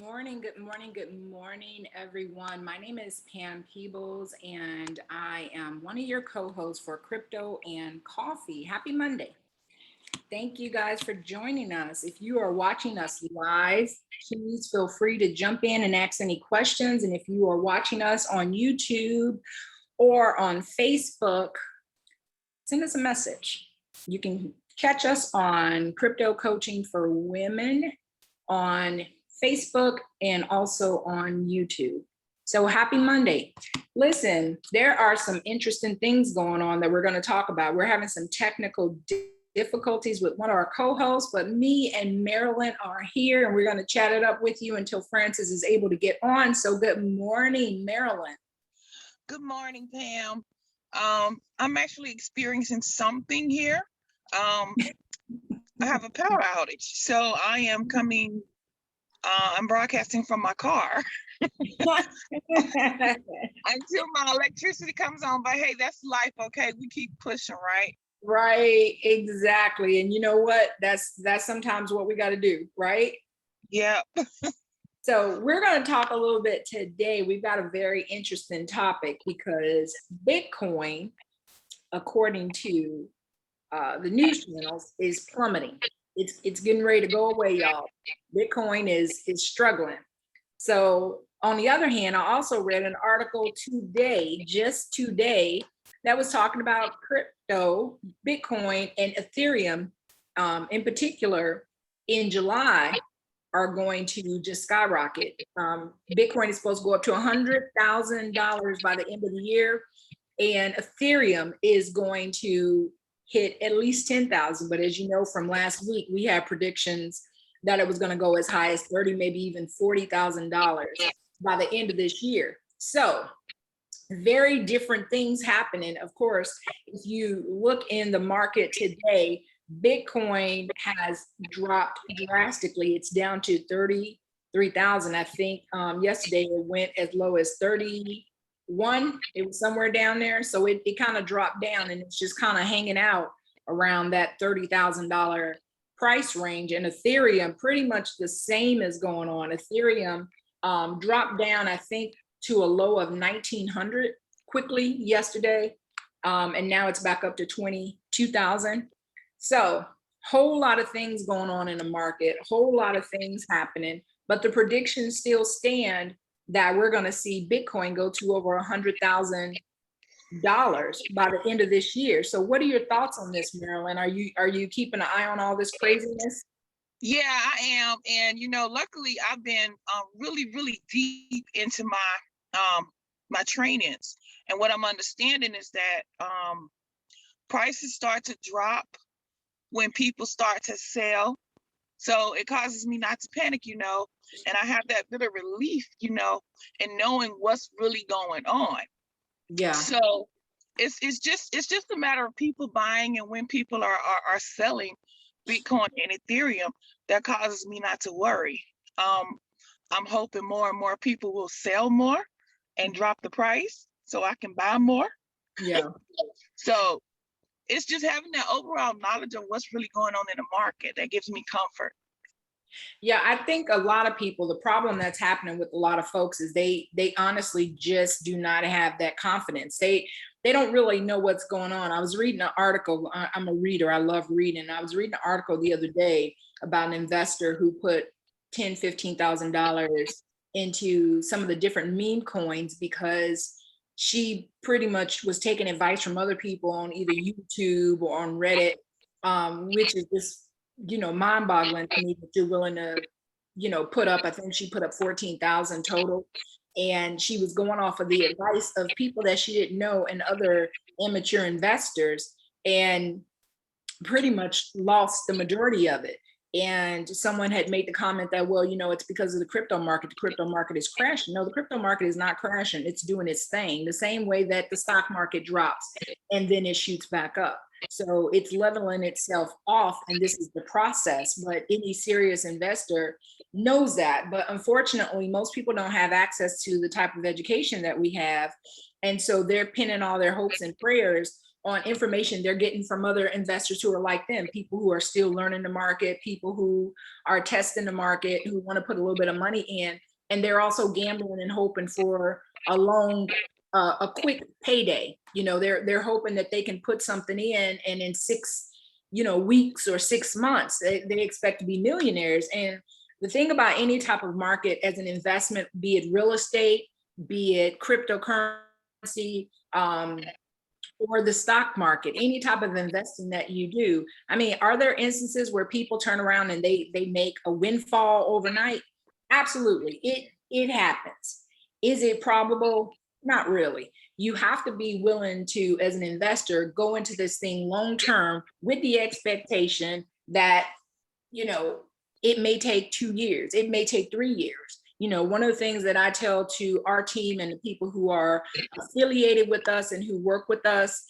good morning, everyone. My name is Pam Peebles, and I am one of your co-hosts for Crypto and Coffee. Happy Monday. Thank you guys for joining us. If you are watching us live, please feel free to jump in and ask any questions. And if you are watching us on YouTube or on Facebook, send us a message. You can catch us on Crypto Coaching for Women on Facebook and also on YouTube. So happy Monday. Listen, there are some interesting things going on that we're going to talk about. We're having some technical difficulties with one of our co-hosts, but me and Marilyn are here and we're going to chat it up with you until Francis is able to get on. So good morning, Marilyn. Good morning, Pam. I'm actually experiencing something here. I have a power outage, so I am coming. I'm broadcasting from my car until my electricity comes on. But hey, that's life. Okay, we keep pushing, right? Right, exactly. And you know what? That's sometimes what we got to do, right? Yeah. So we're going to talk a little bit today. We've got a very interesting topic because Bitcoin, according to the news channels, is plummeting. It's getting ready to go away, y'all. Bitcoin is struggling. So on the other hand, I also read an article today, just today, that was talking about crypto, Bitcoin, and Ethereum in particular in July are going to just skyrocket. Bitcoin is supposed to go up to $100,000 by the end of the year, and Ethereum is going to hit at least 10,000. But as you know from last week, we had predictions that it was going to go as high as 30, maybe even $40,000 by the end of this year. So very different things happening. Of course, if you look in the market today, Bitcoin has dropped drastically. It's down to 33,000. I think yesterday it went as low as 31. It was somewhere down there. So it kind of dropped down and it's just kind of hanging out around that $30,000 price range. And Ethereum, pretty much the same is going on. Ethereum dropped down, I think, to a low of 1,900 quickly yesterday. And now it's back up to 22,000. So whole lot of things going on in the market, whole lot of things happening, but the predictions still stand that we're going to see Bitcoin go to over $100,000 by the end of this year. So what are your thoughts on this, Marilyn? Are you keeping an eye on all this craziness? Yeah, I am. And luckily I've been really deep into my trainings. And what I'm understanding is that prices start to drop when people start to sell. So it causes me not to panic, and I have that bit of relief, in knowing what's really going on. Yeah. So it's just a matter of people buying, and when people are selling Bitcoin and Ethereum, that causes me not to worry. I'm hoping more and more people will sell more and drop the price so I can buy more. Yeah. So it's just having that overall knowledge of what's really going on in the market that gives me comfort. Yeah, I think a lot of people, the problem that's happening with a lot of folks is they honestly just do not have that confidence. They don't really know what's going on. I was reading an article. I'm a reader. I love reading. I was reading an article the other day about an investor who put $10,000-$15,000 into some of the different meme coins because she pretty much was taking advice from other people on either YouTube or on Reddit, which is just mind-boggling to me that you're willing to put up. I think she put up 14,000 total, and she was going off of the advice of people that she didn't know and other amateur investors, and pretty much lost the majority of it. And someone had made the comment that, well, it's because of the crypto market. The crypto market is crashing. No, the crypto market is not crashing. It's doing its thing, the same way that the stock market drops and then it shoots back up. So it's leveling itself off, and this is the process. But any serious investor knows that. But unfortunately, most people don't have access to the type of education that we have. And so they're pinning all their hopes and prayers on information they're getting from other investors who are like them, people who are still learning the market, people who are testing the market, who want to put a little bit of money in, and they're also gambling and hoping for a long, a quick payday. You know, they're hoping that they can put something in, and in 6 weeks or 6 months, they expect to be millionaires. And the thing about any type of market as an investment, be it real estate, be it cryptocurrency, or the stock market, any type of investing that you do. I mean, are there instances where people turn around and they make a windfall overnight? Absolutely. It happens. Is it probable? Not really. You have to be willing to, as an investor, go into this thing long term with the expectation that, you know, it may take 2 years, it may take 3 years. You know, one of the things that I tell to our team and the people who are affiliated with us and who work with us,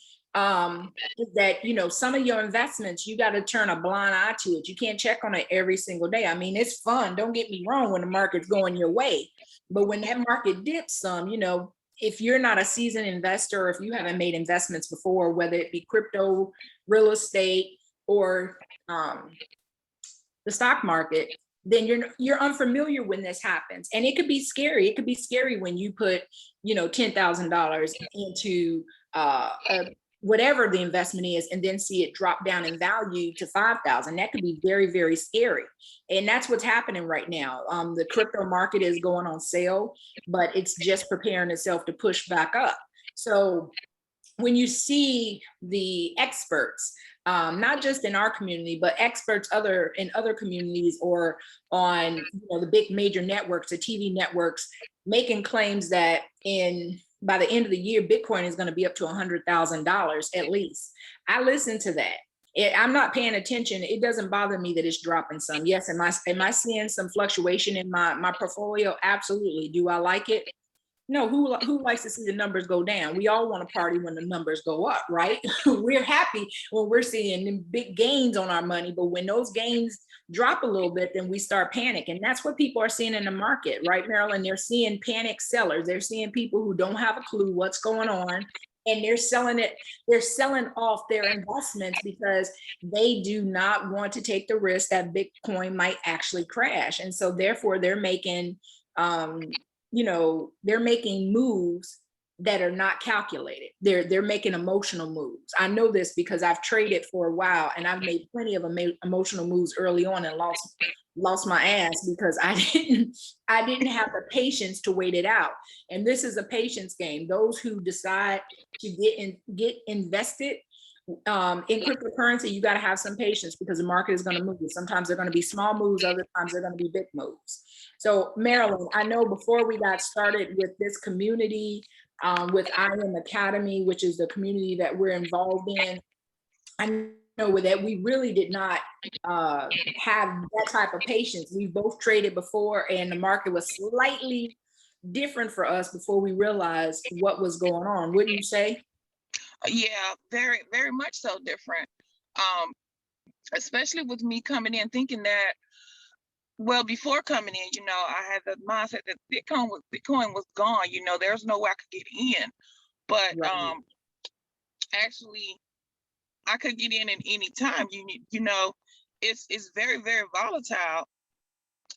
is that, you know, some of your investments, you got to turn a blind eye to it. You can't check on it every single day. I mean, it's fun, don't get me wrong, when the market's going your way, but when that market dips some, you know, if you're not a seasoned investor, or if you haven't made investments before, whether it be crypto, real estate, or the stock market, then you're unfamiliar when this happens. And it could be scary. It could be scary when you put, you know, $10,000 into whatever the investment is, and then see it drop down in value to 5,000. That could be very, very scary. And that's what's happening right now. The crypto market is going on sale, but it's just preparing itself to push back up. So when you see the experts, not just in our community, but experts in other communities, or on, you know, the big major networks, the TV networks, making claims that by the end of the year, Bitcoin is going to be up to $100,000 at least. I listen to that. I'm not paying attention. It doesn't bother me that it's dropping some. Yes, am I seeing some fluctuation in my portfolio? Absolutely. Do I like it? No, who likes to see the numbers go down? We all want to party when the numbers go up, right? We're happy when we're seeing big gains on our money, but when those gains drop a little bit, then we start panicking. That's what people are seeing in the market, right, Marilyn? They're seeing panic sellers. They're seeing people who don't have a clue what's going on, and they're selling it. They're selling off their investments because they do not want to take the risk that Bitcoin might actually crash. And so therefore they're making, you know, they're making moves that are not calculated. They're making emotional moves. I know this because I've traded for a while, and I've made plenty of emotional moves early on, and lost my ass because I didn't have the patience to wait it out. And this is a patience game. Those who decide to get invested in cryptocurrency, you got to have some patience, because the market is going to move. Sometimes they're going to be small moves, other times they're going to be big moves. So Marilyn, I know before we got started with this community, with IM Academy, which is the community that we're involved in, I know that we really did not have that type of patience. We both traded before, and the market was slightly different for us before we realized what was going on. Wouldn't you say? Yeah, very, very much so different. Um, Especially with me coming in thinking that, well, before coming in, you know, I had the mindset that Bitcoin was gone. You know, there's no way I could get in. But Right. actually, I could get in at any time. You know, it's very, very volatile,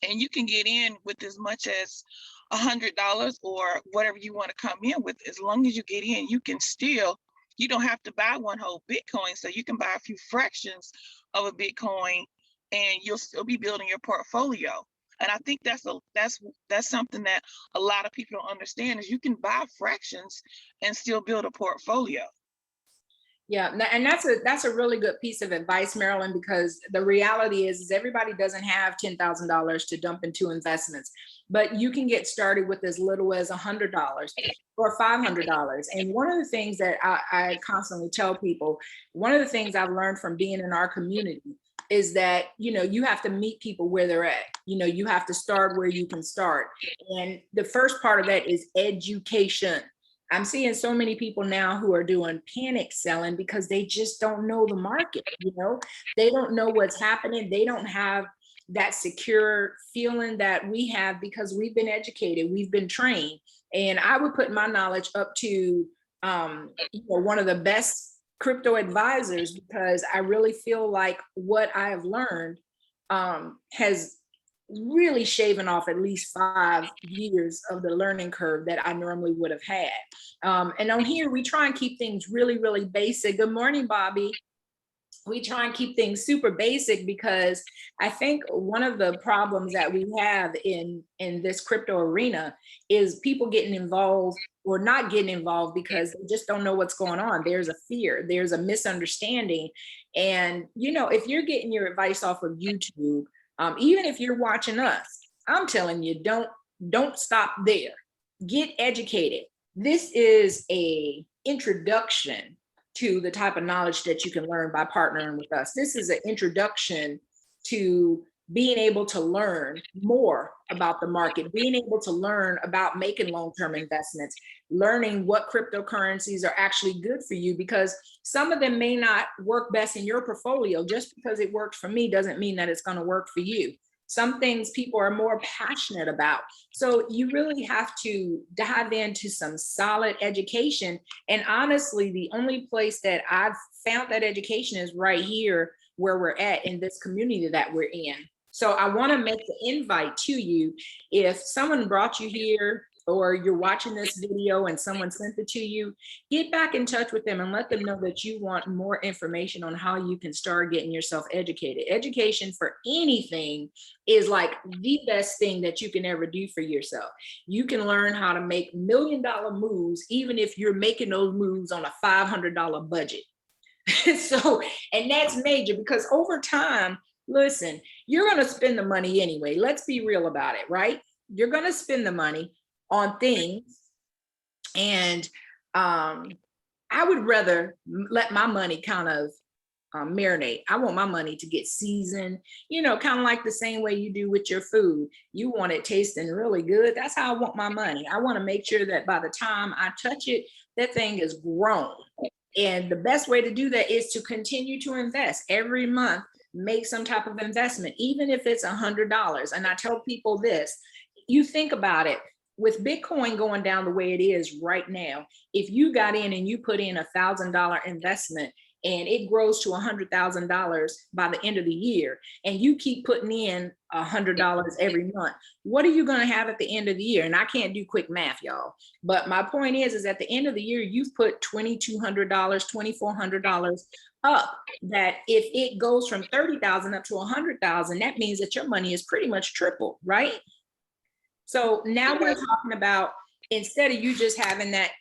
and you can get in with as much as $100 or whatever you want to come in with. As long as you get in, you can still, you don't have to buy one whole Bitcoin, so you can buy a few fractions of a Bitcoin, and you'll still be building your portfolio. And I think that's something that a lot of people don't understand, is you can buy fractions and still build a portfolio. Yeah, and that's a really good piece of advice, Marilyn, because the reality is everybody doesn't have $10,000 to dump into investments, but you can get started with as little as $100 or $500. And one of the things that I constantly tell people, one of the things I've learned from being in our community is that, you know, you have to meet people where they're at. You know, you have to start where you can start. And the first part of that is education. I'm seeing so many people now who are doing panic selling because they just don't know the market. You know, they don't know what's happening. They don't have that secure feeling that we have, because we've been educated, we've been trained. And I would put my knowledge up to, you know, one of the best crypto advisors because I really feel like what I have learned has really shaven off at least 5 years of the learning curve that I normally would have had. And on here, we try and keep things really, really basic. Good morning, Bobby. We try and keep things super basic because I think one of the problems that we have in this crypto arena is people getting involved or not getting involved because they just don't know what's going on. There's a fear, there's a misunderstanding. And you know, if you're getting your advice off of YouTube, even if you're watching us, I'm telling you, don't stop there. Get educated. This is a introduction to the type of knowledge that you can learn by partnering with us. This is an introduction to being able to learn more about the market, being able to learn about making long-term investments, learning what cryptocurrencies are actually good for you, because some of them may not work best in your portfolio. Just because it works for me doesn't mean that it's going to work for you. Some things people are more passionate about. So you really have to dive into some solid education. And honestly, the only place that I've found that education is right here where we're at in this community that we're in. So I want to make the invite to you. If someone brought you here or you're watching this video and someone sent it to you, get back in touch with them and let them know that you want more information on how you can start getting yourself educated. Education for anything is like the best thing that you can ever do for yourself. You can learn how to make $1 million moves, even if you're making those moves on a $500 budget. So, and that's major because over time, listen, you're going to spend the money anyway. Let's be real about it, right? You're going to spend the money on things. And I would rather let my money kind of marinate. I want my money to get seasoned, you know, kind of like the same way you do with your food. You want it tasting really good. That's how I want my money. I want to make sure that by the time I touch it, that thing is grown. And the best way to do that is to continue to invest every month. Make some type of investment, even if it's $100. And I tell people this, you think about it, with Bitcoin going down the way it is right now, if you got in and you put in $1,000 investment and it grows to $100,000 by the end of the year, and you keep putting in $100 every month, what are you going to have at the end of the year? And I can't do quick math, y'all. But my point is at the end of the year, you've put $2,200, $2,400 up. That if it goes from 30,000 up to 100,000, that means that your money is pretty much triple, right? So now we're talking about, instead of you just having that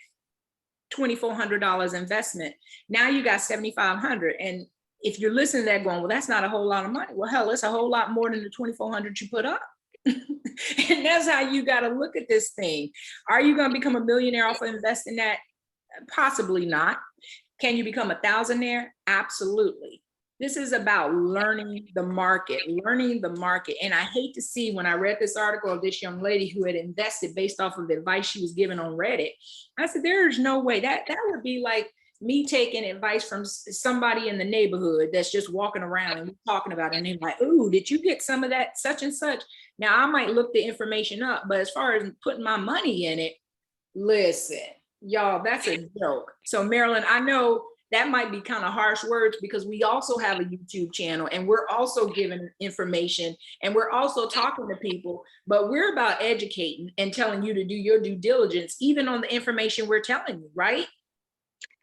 $2,400 investment, now you got $7,500. And if you're listening to that going, well, that's not a whole lot of money. Well, hell, it's a whole lot more than the $2,400 you put up. And that's how you got to look at this thing. Are you going to become a millionaire off of investing that? Possibly not. Can you become a thousandaire? Absolutely. This is about learning the market, And I hate to see, when I read this article of this young lady who had invested based off of the advice she was given on Reddit, I said, there's no way. That would be like me taking advice from somebody in the neighborhood that's just walking around and talking about it. And they're like, ooh, did you get some of that such and such? Now, I might look the information up, but as far as putting my money in it, listen, y'all, that's a joke. So Marilyn, I know that might be kind of harsh words because we also have a YouTube channel and we're also giving information and we're also talking to people, but we're about educating and telling you to do your due diligence, even on the information we're telling you, right?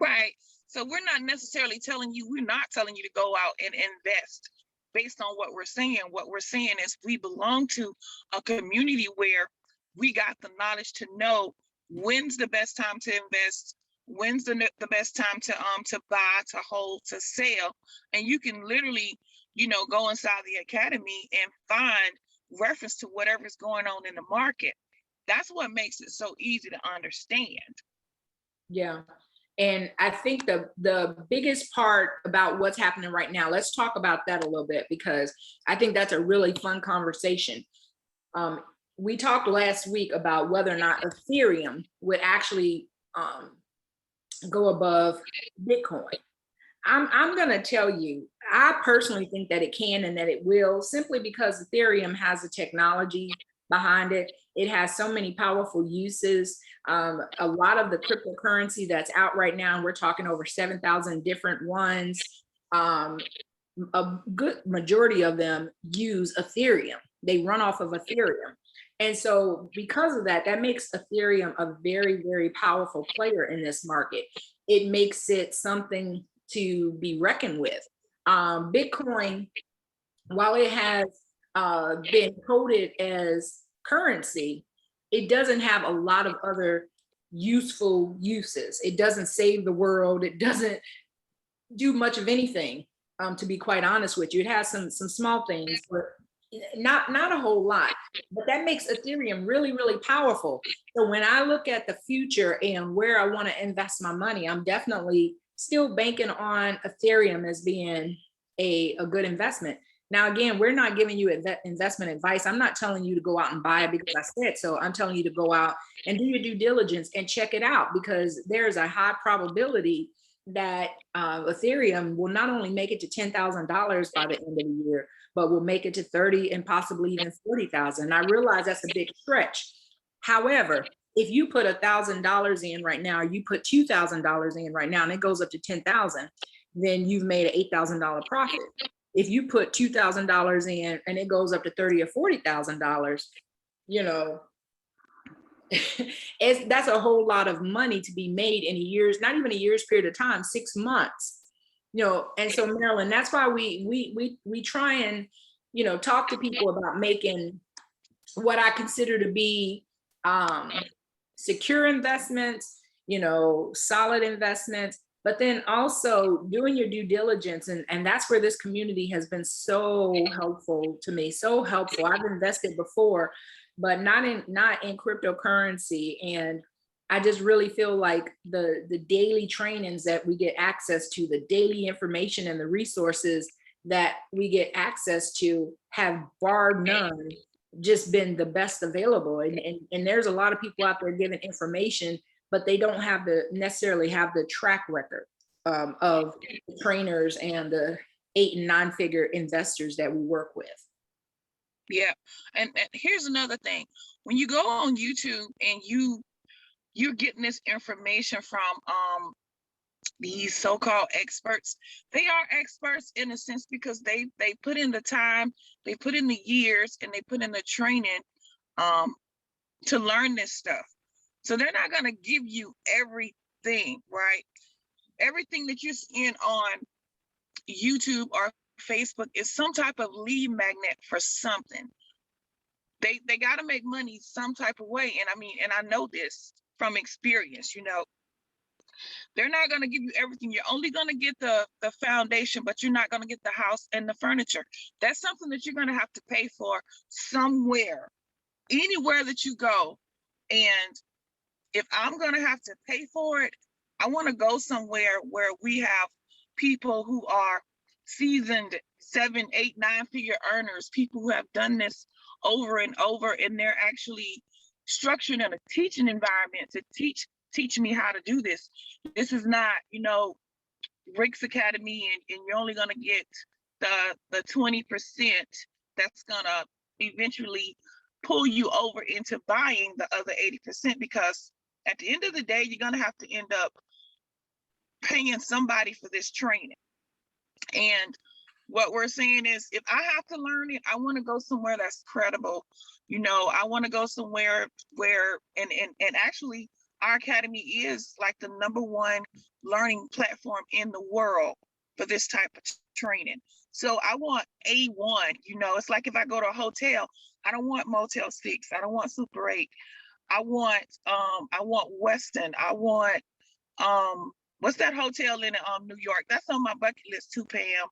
Right. So we're not necessarily telling you, we're not telling you to go out and invest based on what we're saying. What we're saying is we belong to a community where we got the knowledge to know when's the best time to invest, when's the best time to buy, to hold, to sell. And you can literally, you know, go inside the academy and find reference to whatever's going on in the market. That's what makes it so easy to understand. Yeah. And I think the biggest part about what's happening right now, let's talk about that a little bit, because I think that's a really fun conversation. We talked last week about whether or not Ethereum would actually go above Bitcoin. I'm going to tell you, I personally think that it can and that it will, simply because Ethereum has the technology behind it. It has so many powerful uses. A lot of the cryptocurrency that's out right now, and we're talking over 7,000 different ones. A good majority of them use Ethereum. They run off of Ethereum. And so because of that, that makes Ethereum a very, very powerful player in this market. It makes it something to be reckoned with. Bitcoin, while it has been coded as currency, it doesn't have a lot of other useful uses. It doesn't save the world. It doesn't do much of anything, to be quite honest with you. It has some small things, but not a whole lot. But that makes Ethereum really, really powerful. So when I look at the future and where I want to invest my money, I'm definitely still banking on Ethereum as being a good investment. Now, again, we're not giving you investment advice. I'm not telling you to go out and buy it because I said so. I'm telling you to go out and do your due diligence and check it out, because there's a high probability that Ethereum will not only make it to $10,000 by the end of the year, but will make it to 30 and possibly even 40,000. I realize that's a big stretch. However, if you put $1,000 in right now, or you put $2,000 in right now, and it goes up to 10,000, then you've made an $8,000 profit. If you put $2,000 in and it goes up to $30,000 or $40,000, you know, that's a whole lot of money to be made in a year's, not even a year's period of time, 6 months, you know. And so, Marilyn, that's why we try and, you know, talk to people about making what I consider to be secure investments, you know, solid investments, but then also doing your due diligence. And that's where this community has been so helpful to me, so helpful. I've invested before, but not in cryptocurrency. And I just really feel like the daily trainings that we get access to, the daily information and the resources that we get access to have bar none just been the best available. And there's a lot of people out there giving information, but they don't have necessarily have the track record of the trainers and the 8 and 9 figure investors that we work with. Yeah, and here's another thing. When you go on YouTube and you're getting this information from these so-called experts, they are experts in a sense because they put in the time, they put in the years, and they put in the training to learn this stuff. So they're not going to give you everything, right? Everything that you're seeing on YouTube or Facebook is some type of lead magnet for something. They got to make money some type of way. And I mean, and I know this from experience, you know, they're not going to give you everything. You're only going to get the foundation, but you're not going to get the house and the furniture. That's something that you're going to have to pay for somewhere, anywhere that you go. And if I'm going to have to pay for it, I want to go somewhere where we have people who are seasoned 7, 8, 9 figure earners, people who have done this over and over, and they're actually structured in a teaching environment to teach me how to do this. This is not, you know, Rick's Academy, and you're only going to get the 20% that's going to eventually pull you over into buying the other 80%, because at the end of the day, you're going to have to end up paying somebody for this training. And what we're saying is, if I have to learn it, I want to go somewhere that's credible. You know, I want to go somewhere where, and actually our academy is like the #1 learning platform in the world for this type of training. So I want A1, you know, it's like if I go to a hotel, I don't want Motel 6, I don't want Super 8. I want Westin. I want what's that hotel in New York? That's on my bucket list too, Pam.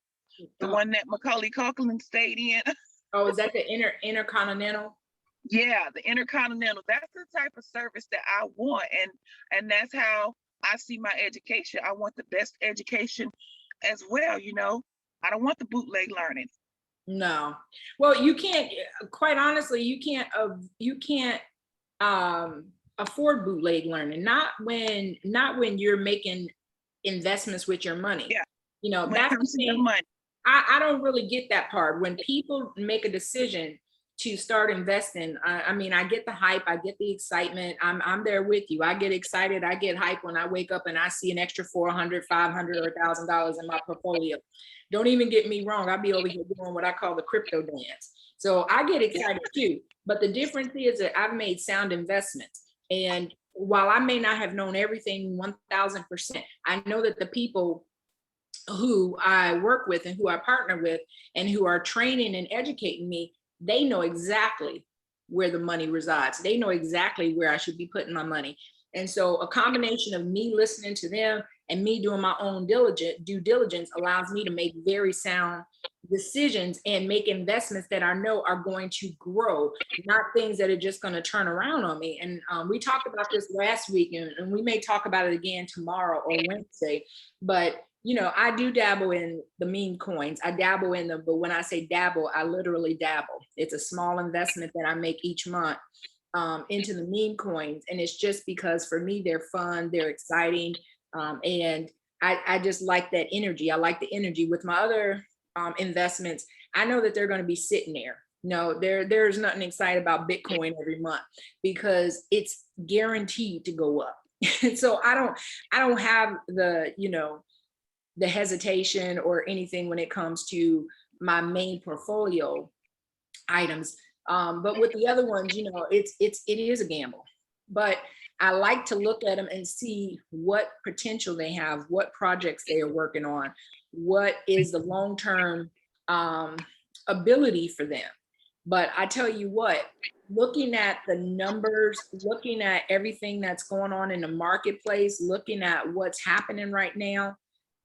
The one that Macaulay Culkin stayed in. Oh, is that the Intercontinental? Yeah, the Intercontinental. That's the type of service that I want, and that's how I see my education. I want the best education as well. You know, I don't want the bootleg learning. No, well, you can't. Quite honestly, you can't afford bootleg learning. Not when you're making investments with your money. Yeah, you know, when it comes to your money. I don't really get that part. When people make a decision to start investing. I mean, I get the hype, I get the excitement. I'm there with you. I get excited, I get hype when I wake up and I see an extra 400, 500, or $1,000 in my portfolio. Don't even get me wrong. I'll be over here doing what I call the crypto dance. So I get excited too. But the difference is that I've made sound investments. And while I may not have known everything 1000%, I know that the people who I work with and who I partner with and who are training and educating me, they know exactly where the money resides. They know exactly where I should be putting my money. And so a combination of me listening to them and me doing my own due diligence allows me to make very sound decisions and make investments that I know are going to grow, not things that are just going to turn around on me. And we talked about this last week, and we may talk about it again tomorrow or Wednesday. But you know, I do dabble in the meme coins. I dabble in them, but when I say dabble, I literally dabble. It's a small investment that I make each month into the meme coins. And it's just because for me, they're fun, they're exciting. And I just like that energy. I like the energy with my other investments. I know that they're going to be sitting there. No, there's nothing exciting about Bitcoin every month because it's guaranteed to go up. So I don't have the, you know, the hesitation or anything when it comes to my main portfolio items. But with the other ones, you know, it is a gamble. But I like to look at them and see what potential they have, what projects they are working on, what is the long-term ability for them. But I tell you what, looking at the numbers, looking at everything that's going on in the marketplace, looking at what's happening right now,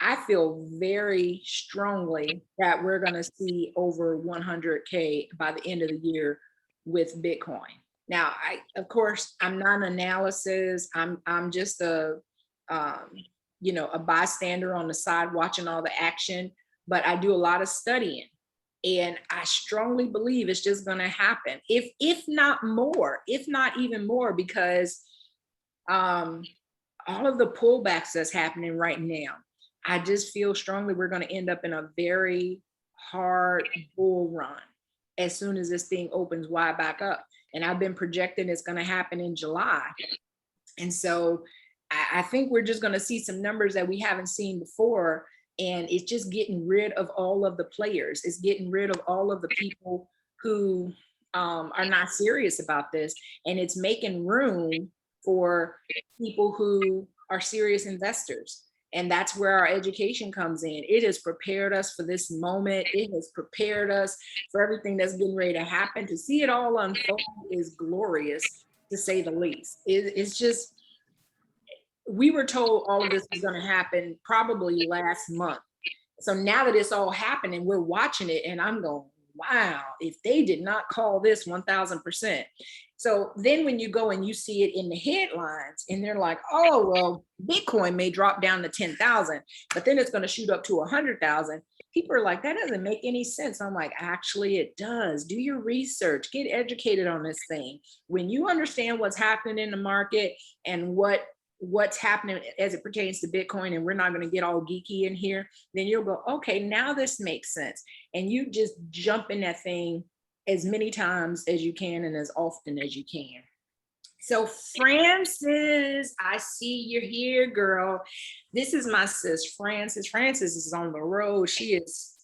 I feel very strongly that we're going to see over 100K by the end of the year with Bitcoin. Now, of course, I'm not an analysis. I'm just you know, a bystander on the side watching all the action, but I do a lot of studying. And I strongly believe it's just going to happen, if not more, if not even more, because all of the pullbacks that's happening right now, I just feel strongly we're going to end up in a very hard bull run as soon as this thing opens wide back up. And I've been projecting it's going to happen in July. And so I think we're just going to see some numbers that we haven't seen before. And it's just getting rid of all of the players. It's getting rid of all of the people who are not serious about this. And it's making room for people who are serious investors. And that's where our education comes in. It has prepared us for this moment. It has prepared us for everything that's getting ready to happen. To see it all unfold is glorious, to say the least. It's just, we were told all of this was going to happen probably last month. So now that it's all happening, we're watching it and I'm going, wow, if they did not call this 1000%. So then when you go and you see it in the headlines and they're like, oh, well, Bitcoin may drop down to 10,000, but then it's going to shoot up to 100,000. People are like, that doesn't make any sense. I'm like, actually, it does. Do your research, get educated on this thing. When you understand what's happening in the market and what's happening as it pertains to Bitcoin, and we're not going to get all geeky in here, then you'll go, okay, now this makes sense. And you just jump in that thing as many times as you can and as often as you can. So Frances, I see you're here, girl. This is my sis, Frances. Frances is on the road. She is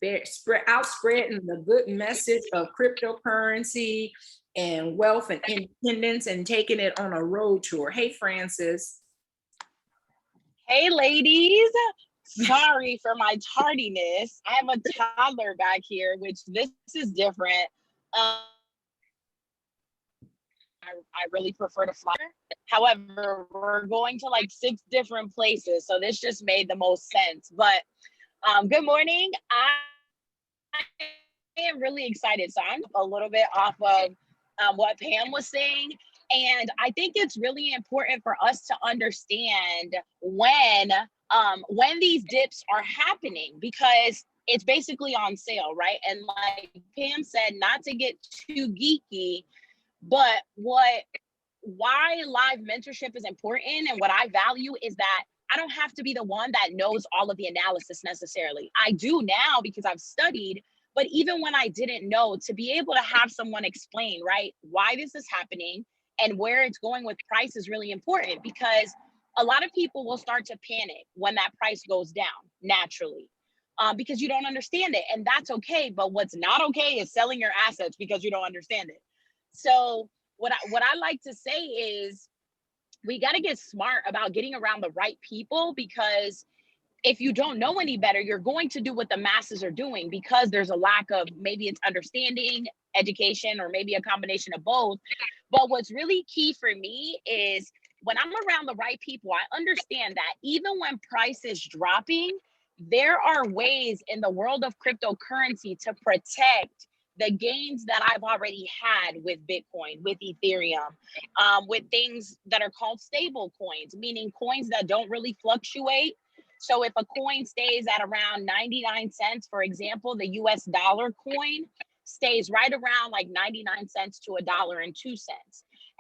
out spreading the good message of cryptocurrency and wealth and independence and taking it on a road tour. Hey, Frances. Hey, ladies. Sorry for my tardiness. I have a toddler back here, which this is different. I really prefer to fly. However, we're going to like 6 different places, so this just made the most sense. But good morning. I am really excited. So I'm a little bit off of what Pam was saying. And I think it's really important for us to understand when these dips are happening, because it's basically on sale, right? And like Pam said, not to get too geeky, but why live mentorship is important and what I value is that I don't have to be the one that knows all of the analysis necessarily. I do now because I've studied, But even when I didn't know, to be able to have someone explain, right, why this is happening and where it's going with price is really important, because a lot of people will start to panic when that price goes down naturally, because you don't understand it. And that's okay. But what's not okay is selling your assets because you don't understand it. So what I like to say is we got to get smart about getting around the right people, because if you don't know any better, you're going to do what the masses are doing, because there's a lack of, maybe it's understanding, education, or maybe a combination of both. But what's really key for me is when I'm around the right people, I understand that even when price is dropping, there are ways in the world of cryptocurrency to protect the gains that I've already had with Bitcoin, with Ethereum, with things that are called stable coins, meaning coins that don't really fluctuate. So if a coin stays at around 99 cents, for example, the US dollar coin stays right around like 99 cents to $1.02.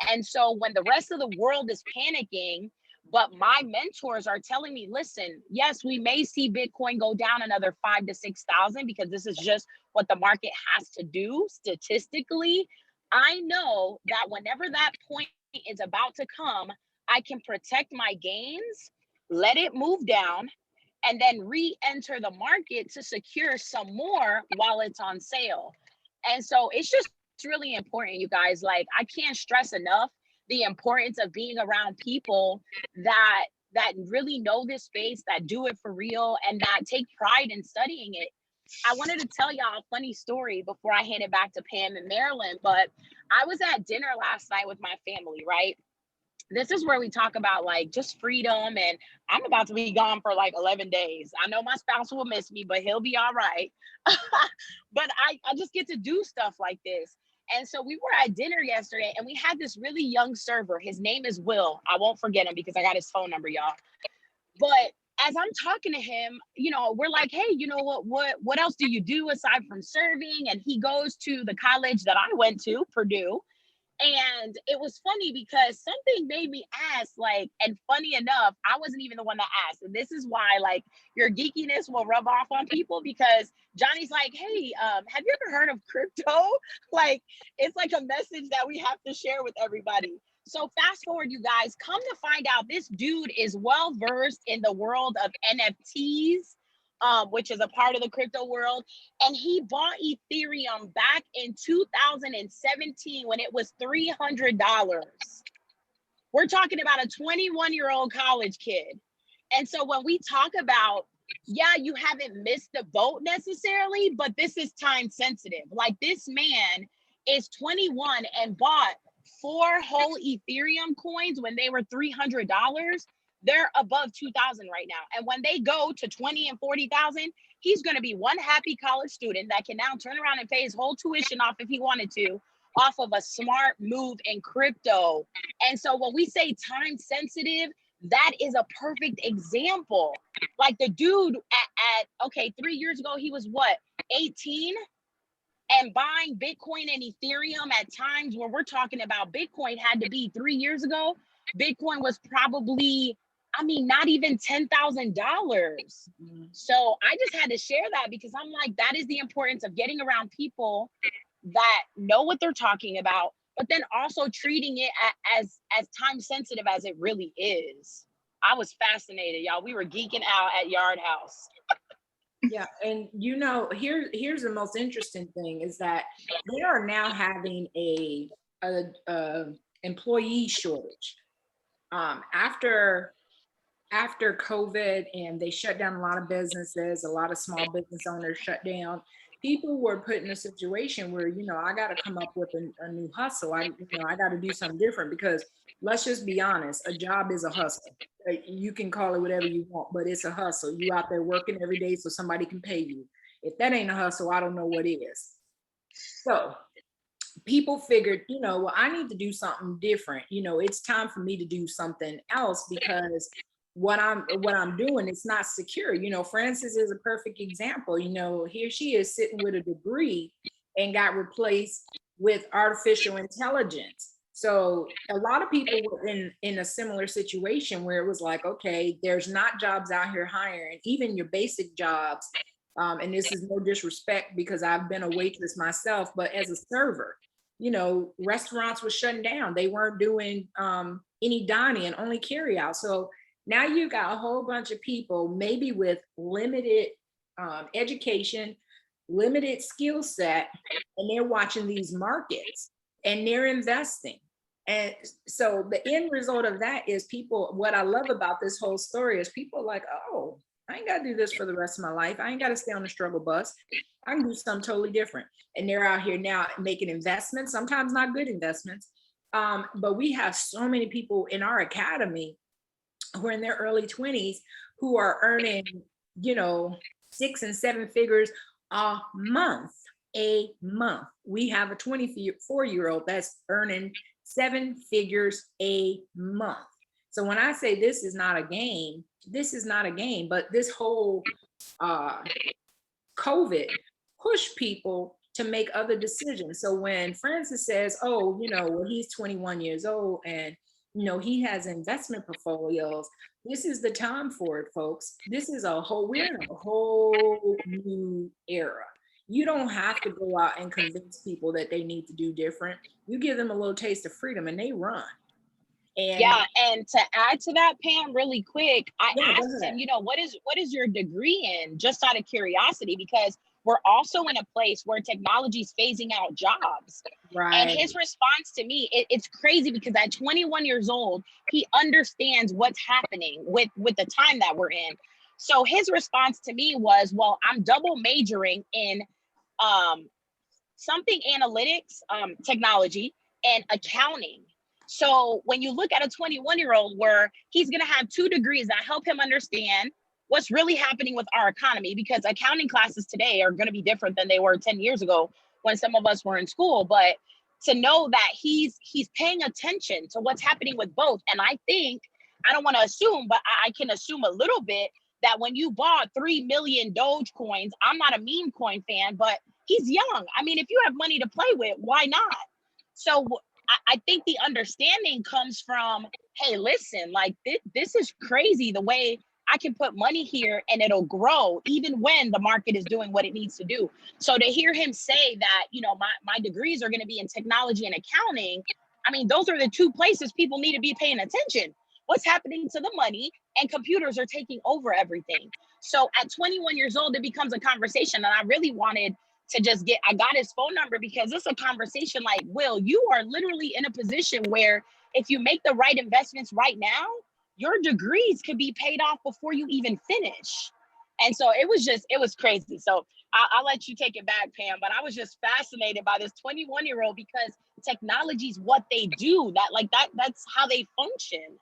And so when the rest of the world is panicking, but my mentors are telling me, listen, yes, we may see Bitcoin go down another 5 to 6,000 because this is just what the market has to do statistically. I know that whenever that point is about to come, I can protect my gains, let it move down, and then re-enter the market to secure some more while it's on sale. And so it's just really important, you guys. Like, I can't stress enough the importance of being around people that really know this space, that do it for real, and that take pride in studying it. I wanted to tell y'all a funny story before I hand it back to Pam and Marilyn, but I was at dinner last night with my family, right? This is where we talk about like just freedom, and I'm about to be gone for like 11 days. I know my spouse will miss me, but he'll be all right. But I just get to do stuff like this. And so we were at dinner yesterday and we had this really young server. His name is Will. I won't forget him because I got his phone number, y'all. But as I'm talking to him, we're like, hey, you know what else do you do aside from serving? And he goes to the college that I went to, Purdue. And it was funny because something made me ask, like, and funny enough, I wasn't even the one that asked. And this is why, like, your geekiness will rub off on people, because Johnny's like, hey, have you ever heard of crypto? Like, it's like a message that we have to share with everybody. So fast forward, you guys, come to find out this dude is well versed in the world of NFTs, which is a part of the crypto world. And he bought Ethereum back in 2017 when it was $300. We're talking about a 21-year-old college kid. And so when we talk about, yeah, you haven't missed the boat necessarily, but this is time sensitive. Like, this man is 21 and bought 4 whole Ethereum coins when they were $300. They're above 2,000 right now. And when they go to 20 and 40,000, he's going to be one happy college student that can now turn around and pay his whole tuition off if he wanted to, off of a smart move in crypto. And so when we say time sensitive, that is a perfect example. Like, the dude okay, 3 years ago, he was what, 18? And buying Bitcoin and Ethereum at times where we're talking about Bitcoin had to be 3 years ago. Bitcoin was probably, not even $10,000. So I just had to share that because I'm like, that is the importance of getting around people that know what they're talking about, but then also treating it as time sensitive as it really is. I was fascinated, y'all. We were geeking out at Yard House. Yeah, and here's the most interesting thing is that they are now having a employee shortage. After COVID, and they shut down a lot of businesses, a lot of small business owners shut down. People were put in a situation where, I got to come up with a new hustle. I got to do something different, because let's just be honest, a job is a hustle. You can call it whatever you want, but it's a hustle. You out there working every day so somebody can pay you. If that ain't a hustle, I don't know what is. So people figured, well, I need to do something different. It's time for me to do something else, because what I'm doing, it's not secure. Francis is a perfect example. Here she is sitting with a degree and got replaced with artificial intelligence. So a lot of people were in a similar situation where it was like, okay, there's not jobs out here hiring, even your basic jobs. And this is no disrespect because I've been a waitress myself, but as a server, you know, restaurants were shutting down. They weren't doing any dining and only carry out. So now you got a whole bunch of people, maybe with limited education, limited skill set, and they're watching these markets and they're investing. And so the end result of that is people, what I love about this whole story is people are like, oh, I ain't got to do this for the rest of my life. I ain't got to stay on the struggle bus. I can do something totally different. And they're out here now making investments, sometimes not good investments. But we have so many people in our academy who are in their early 20s who are earning, you know, 6 and 7 figures a month. We have a 24-year-old that's earning 7 figures a month. So when I say this is not a game, this is not a game, but this whole COVID pushed people to make other decisions. So when Francis says, oh, you know, well, he's 21 years old and, you know, he has investment portfolios, this is the time for it, folks. This is we're in a whole new era. You don't have to go out and convince people that they need to do different. You give them a little taste of freedom and they run. And yeah, and to add to that, Pam, really quick, I yeah, asked him, you know, what is your degree in, just out of curiosity, because we're also in a place where technology is phasing out jobs. right. And his response to me, it's crazy because at 21 years old, he understands what's happening with the time that we're in. So his response to me was, well, I'm double majoring in something analytics, technology, and accounting. So when you look at a 21-year-old where he's going to have 2 degrees that help him understand what's really happening with our economy, because accounting classes today are going to be different than they were 10 years ago when some of us were in school. But to know that he's paying attention to what's happening with both. And I think, I don't want to assume, but I can assume a little bit that when you bought 3 million Doge coins, I'm not a meme coin fan, but he's young. I mean, if you have money to play with, why not? So I think the understanding comes from, hey, listen, like this is crazy the way I can put money here and it'll grow even when the market is doing what it needs to do. So to hear him say that, you know, my degrees are going to be in technology and accounting, I mean, those are the 2 places people need to be paying attention. What's happening to the money, and computers are taking over everything. So at 21 years old, it becomes a conversation. And I really wanted to I got his phone number because it's a conversation like, Will, you are literally in a position where if you make the right investments right now, your degrees could be paid off before you even finish. And so it was crazy. So I'll let you take it back, Pam, but I was just fascinated by this 21-year-old because technology is what they do. That's how they function.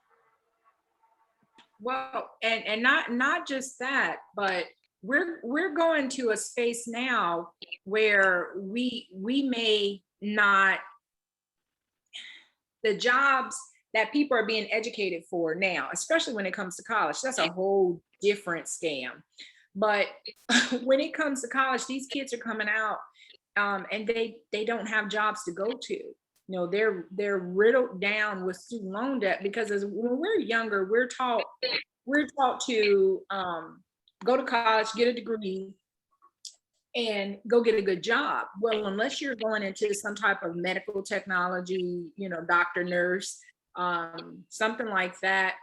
Well, and not just that, but we're going to a space now where we may not, the jobs that people are being educated for now, especially when it comes to college, that's a whole different scam. But when it comes to college, these kids are coming out and they don't have jobs to go to. You know, they're riddled down with student loan debt because when we're younger, we're taught to go to college, get a degree, and go get a good job. Well, unless you're going into some type of medical technology, you know, doctor, nurse, something like that,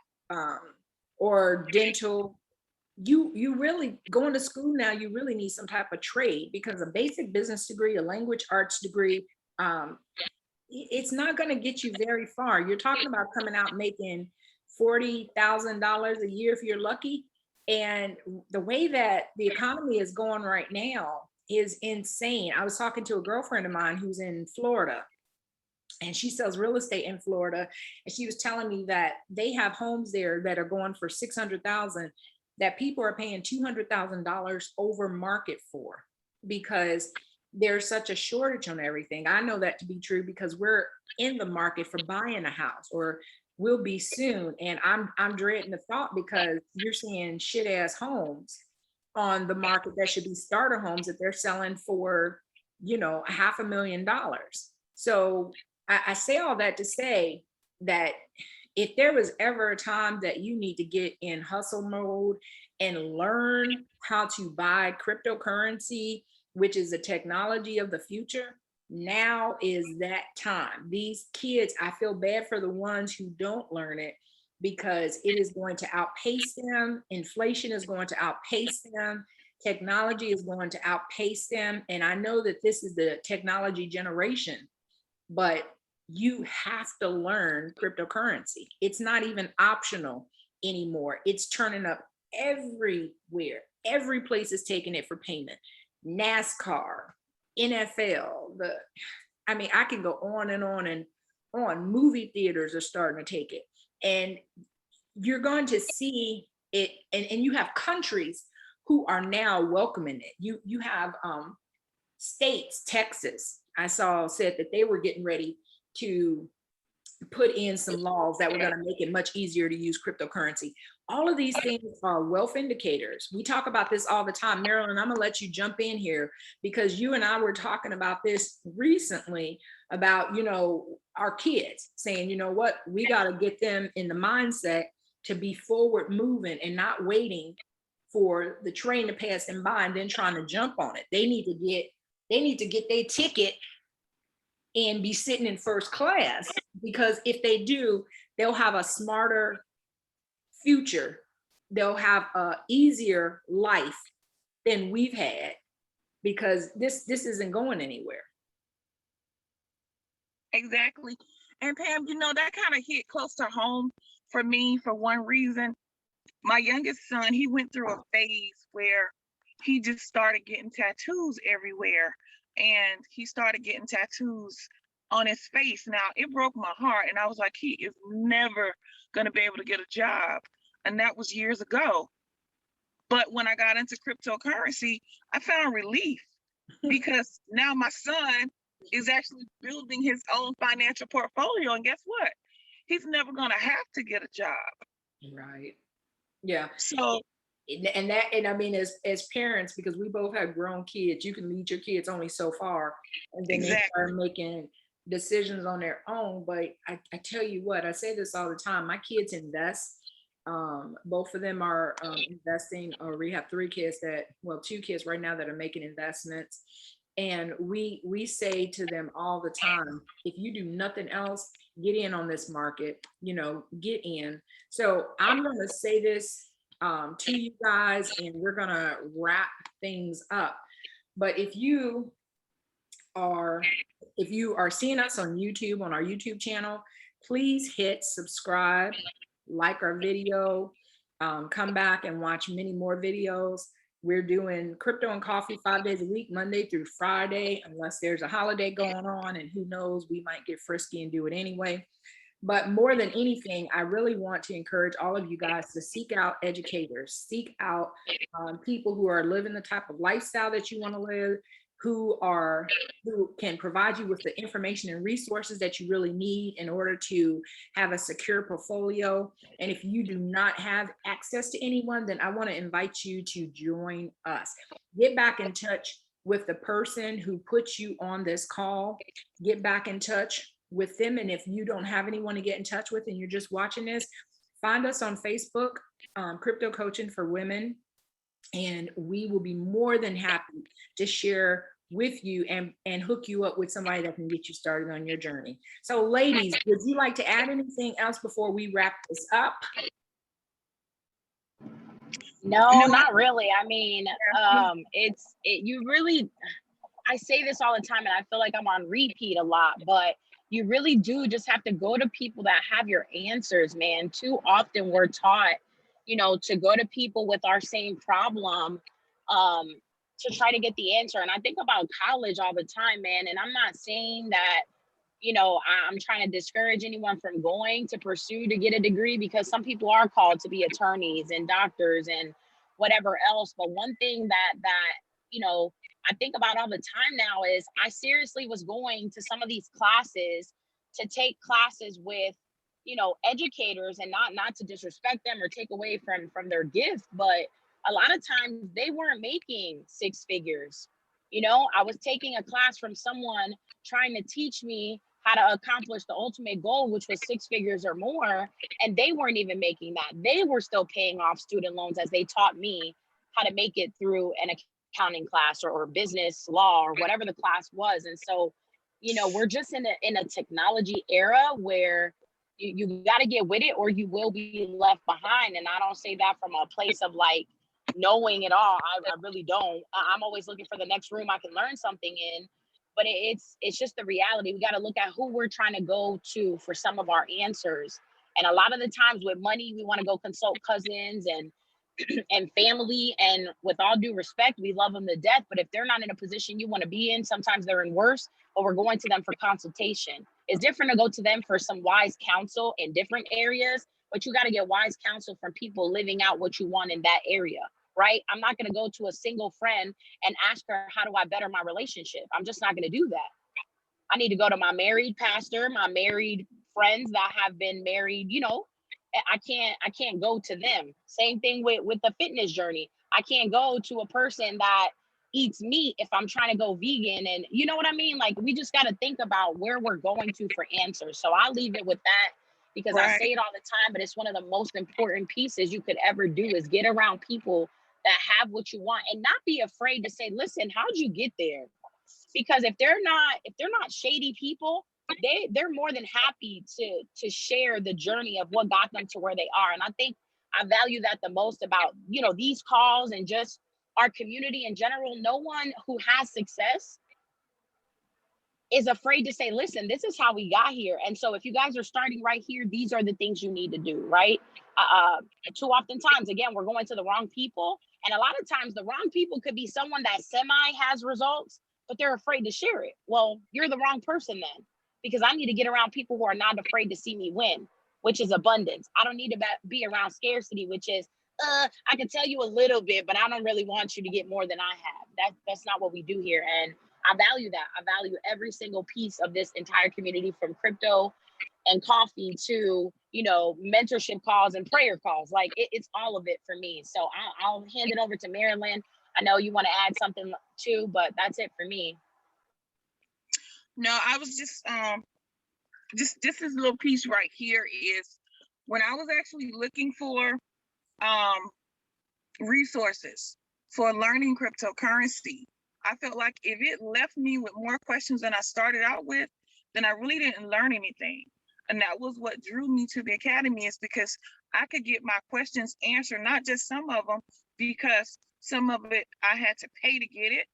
or dental, you really going to school now, you really need some type of trade, because a basic business degree, a language arts degree, it's not going to get you very far. You're talking about coming out making $40,000 a year if you're lucky. And the way that the economy is going right now is insane. I was talking to a girlfriend of mine who's in Florida, and she sells real estate in Florida. And she was telling me that they have homes there that are going for $600,000 that people are paying $200,000 over market for, because there's such a shortage on everything. I know that to be true because we're in the market for buying a house, or will be soon. And I'm dreading the thought, because you're seeing shit ass homes on the market that should be starter homes that they're selling for, you know, $500,000. So I say all that to say that if there was ever a time that you need to get in hustle mode and learn how to buy cryptocurrency, which is the technology of the future, now is that time. These kids, I feel bad for the ones who don't learn it because it is going to outpace them. Inflation is going to outpace them. Technology is going to outpace them. And I know that this is the technology generation, but you have to learn cryptocurrency. It's not even optional anymore. It's turning up everywhere. Every place is taking it for payment. NASCAR, NFL, I mean, I can go on and on and on. Movie theaters are starting to take it. And you're going to see it, and you have countries who are now welcoming it. You have states, Texas, I saw said that they were getting ready to put in some laws that were going to make it much easier to use cryptocurrency. All of these things are wealth indicators. We talk about this all the time. Marilyn, I'm gonna let you jump in here because you and I were talking about this recently about, our kids saying, you know what, we got to get them in the mindset to be forward moving and not waiting for the train to pass them by and then trying to jump on it. They need to get their ticket and be sitting in first class, because if they do, they'll have a smarter future. They'll have a easier life than we've had, because this isn't going anywhere. Exactly. And Pam, that kind of hit close to home for me for one reason. My youngest son, he went through a phase where he just started getting tattoos everywhere. And he started getting tattoos on his face. Now, it broke my heart. And I was like, he is never going to be able to get a job. And that was years ago. But when I got into cryptocurrency, I found relief because now my son is actually building his own financial portfolio. And guess what? He's never going to have to get a job. Right. Yeah. So, and I mean, as parents, because we both have grown kids, you can lead your kids only so far, and then they start making decisions on their own. But I tell you what, I say this all the time. My kids invest. Both of them are investing, or we have two kids right now that are making investments. And we say to them all the time, if you do nothing else, get in on this market, get in. So I'm going to say this to you guys, and we're going to wrap things up. But if you are seeing us on YouTube, on our YouTube channel, please hit subscribe, like our video, come back and watch many more videos. We're doing Crypto and Coffee 5 days a week, Monday through Friday, unless there's a holiday going on, and who knows, we might get frisky and do it anyway. But more than anything, I really want to encourage all of you guys to seek out educators, seek out people who are living the type of lifestyle that you want to live, who can provide you with the information and resources that you really need in order to have a secure portfolio. And if you do not have access to anyone, then I want to invite you to join us. Get back in touch with the person who put you on this call. Get back in touch with them. And if you don't have anyone to get in touch with and you're just watching this, find us on Facebook, Crypto Coaching for Women. And we will be more than happy to share with you and hook you up with somebody that can get you started on your journey. So ladies, would you like to add anything else before we wrap this up? No, not really. I mean, you really, I say this all the time and I feel like I'm on repeat a lot, but you really do just have to go to people that have your answers, man. Too often we're taught, to go to people with our same problem, to try to get the answer. And I think about college all the time, man. And I'm not saying that, I'm trying to discourage anyone from going to pursue to get a degree, because some people are called to be attorneys and doctors and whatever else. But one thing that I think about all the time now is I seriously was going to some of these classes to take classes with, educators, and not to disrespect them or take away from their gift, but a lot of times they weren't making six figures. I was taking a class from someone trying to teach me how to accomplish the ultimate goal, which was 6 figures or more. And they weren't even making that. They were still paying off student loans as they taught me how to make it through an accounting class or business law or whatever the class was. And so, we're just in a technology era where you got to get with it or you will be left behind. And I don't say that from a place of like knowing it all. I really don't. I'm always looking for the next room I can learn something in. But it's just the reality. We got to look at who we're trying to go to for some of our answers. And a lot of the times with money, we want to go consult cousins and family. And with all due respect, we love them to death. But if they're not in a position you want to be in, sometimes they're in worse, but we're going to them for consultation. It's different to go to them for some wise counsel in different areas, but you got to get wise counsel from people living out what you want in that area, right? I'm not going to go to a single friend and ask her, how do I better my relationship? I'm just not going to do that. I need to go to my married pastor, my married friends that have been married, I can't go to them. Same thing with the fitness journey. I can't go to a person that eats meat if I'm trying to go vegan. And you know what I mean? Like, we just got to think about where we're going to for answers. So I'll leave it with that because Right. I say it all the time, but it's one of the most important pieces you could ever do is get around people that have what you want and not be afraid to say, listen, how'd you get there? Because if they're not shady people, they're more than happy to share the journey of what got them to where they are. And I think I value that the most about, these calls and just our community in general. No one who has success is afraid to say, listen, this is how we got here. And so if you guys are starting right here, these are the things you need to do, right? Too often times, again, we're going to the wrong people. And a lot of times the wrong people could be someone that semi has results, but they're afraid to share it. Well, you're the wrong person then, because I need to get around people who are not afraid to see me win, which is abundance. I don't need to be around scarcity, which is, I can tell you a little bit, but I don't really want you to get more than I have. That's not what we do here. And I value that. I value every single piece of this entire community, from crypto and coffee to, mentorship calls and prayer calls. Like it's all of it for me. So I'll hand it over to Marilyn. I know you want to add something too, but that's it for me. No, I was just this little piece right here is when I was actually looking for resources for learning cryptocurrency. I felt like if it left me with more questions than I started out with, then I really didn't learn anything. And that was what drew me to the academy, is because I could get my questions answered, not just some of them, because some of it I had to pay to get it.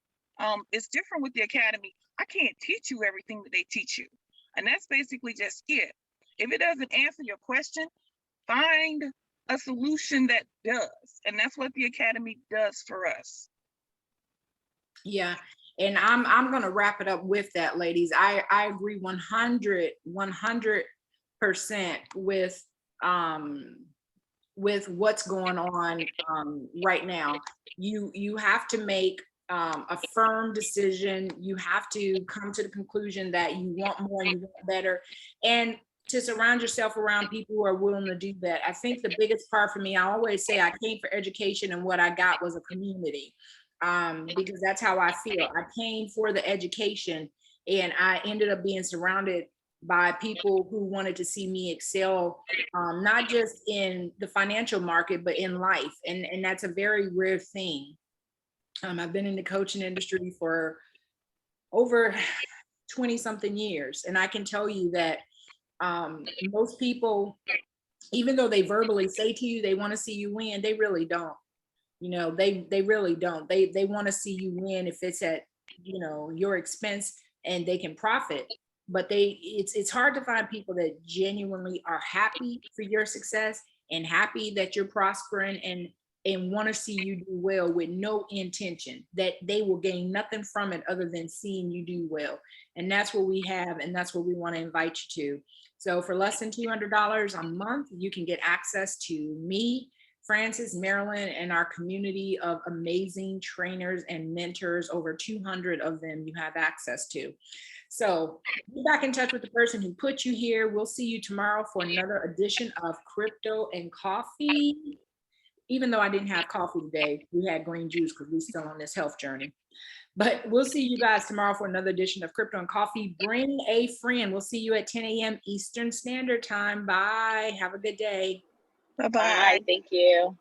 It's different with the academy. I can't teach you everything that they teach you. And that's basically just it. If it doesn't answer your question, find a solution that does. And that's what the academy does for us. Yeah. And I'm going to wrap it up with that, ladies. I agree 100% with what's going on right now. You have to make a firm decision. You have to come to the conclusion that you want more and you want better, and to surround yourself around people who are willing to do that. I think the biggest part for me, I always say I came for education, and what I got was a community. Because that's how I feel. I came for the education, and I ended up being surrounded by people who wanted to see me excel, not just in the financial market, but in life. And that's a very rare thing. I've been in the coaching industry for over 20 something years. And I can tell you that most people, even though they verbally say to you, they want to see you win, they really don't. They really don't. They want to see you win if it's at, your expense, and they can profit. But it's hard to find people that genuinely are happy for your success and happy that you're prospering and want to see you do well, with no intention that they will gain nothing from it other than seeing you do well. And that's what we have, and that's what we want to invite you to. So for less than $200 a month, you can get access to me, Francis, Marilyn, and our community of amazing trainers and mentors. Over 200 of them you have access to. So get back in touch with the person who put you here. We'll see you tomorrow for another edition of Crypto and Coffee. even though I didn't have coffee today, we had green juice because we're still on this health journey. But we'll see you guys tomorrow for another edition of Crypto and Coffee. Bring a friend. We'll see you at 10 a.m. Eastern Standard Time. Bye. Have a good day. Bye-bye. Bye. Thank you.